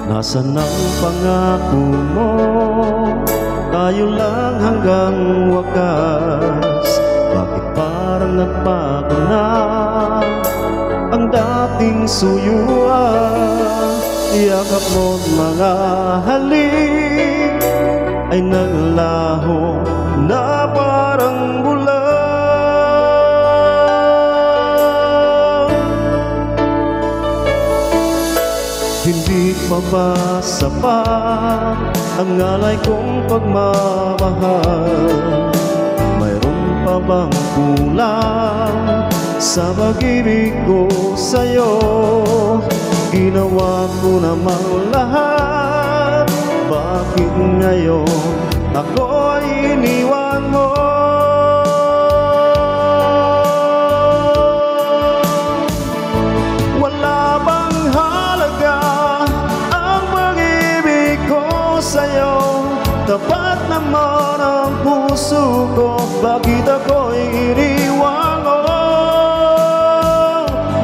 Nasaan ang pangako mo? Tayo lang hanggang wakas. Bakit parang nagbago na ang dating suyuan? Yakap mo't mga halik ay naglaho na parang bulan. Hindi pa ba sapat ang alay kong pagmamahal? Mayroon pa bang kulang sa pag-ibig ko sa'yo? Ginawa ko namang lahat, bakit ngayon ako ay iniwan mo? Wala bang halaga ang pag-ibig ko sa'yo? Tapat naman ang puso ko, bakit ako'y iniwan mo?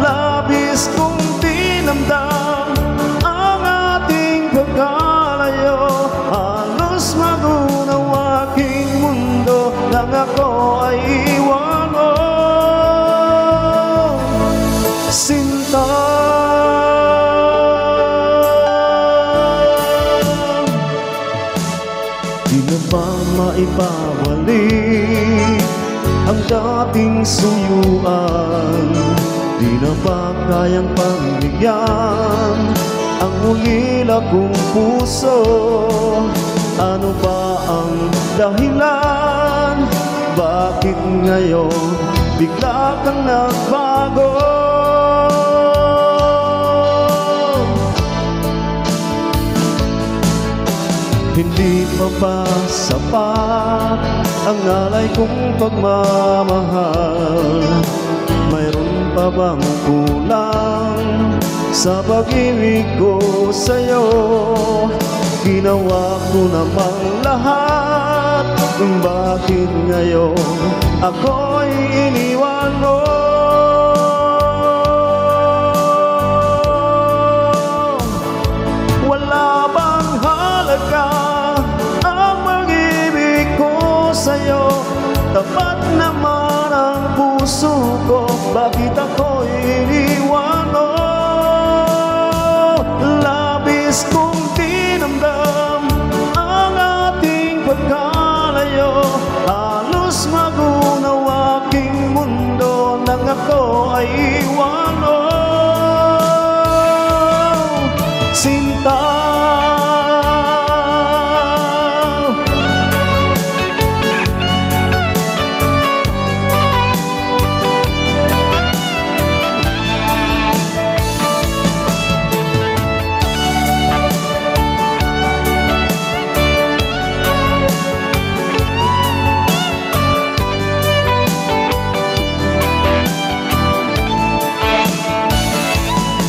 Labis kong tinamdam ang ating pagkalayo. Halos magunaw aking mundo nang ako ay iwan mo, sinta. Di na ba maibabalik ang dating suyuan? Di na ba kayang pagbigyan ang ulila kong puso? Ano ba ang dahilan? Bakit ngayon bigla kang nagbago? Hindi pa ba sapat ang alay kong pagmamahal? Mayroon pa bang kulang sa pag-ibig ko sa'yo? Ginawa ko namang lahat, bakit ngayon ako'y iniwan mo? Wala bang halaga ang pag-ibig ko sa'yo? Tapat naman ang puso ko, bakit ako'y iniwan mo? Labis kong tinamdam ang ating pagkalayo. Halos magunaw aking mundo nang ako ay iwan mo, sinta.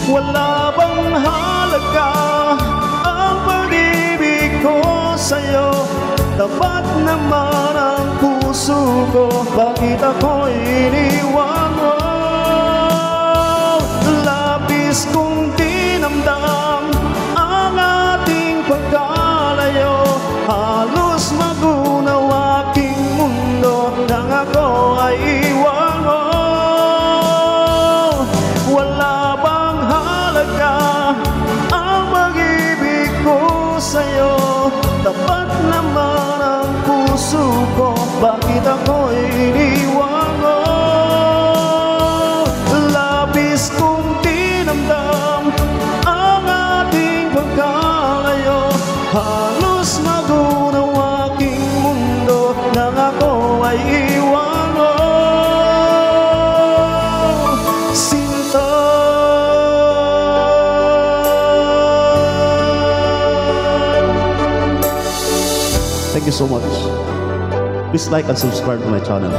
Wala bang halaga ang pag-ibig ko sa'yo? Tapat naman ang puso ko, bakit ako'y iniwan mo? Labis kong tinamdam ang ating pagkalayo. Halos magunaw aking mundo nang ako ay iwan mo. Wala bang halaga ang pag-ibig ko sa'yo? Tapat naman ang puso ko, bakit ako'y iniwan mo? Labis kong tinamdam ang ating pagkalayo. Halos magunaw aking mundo nang ako ay iwan mo, sinta. Thank you so much. Please like and subscribe to my channel.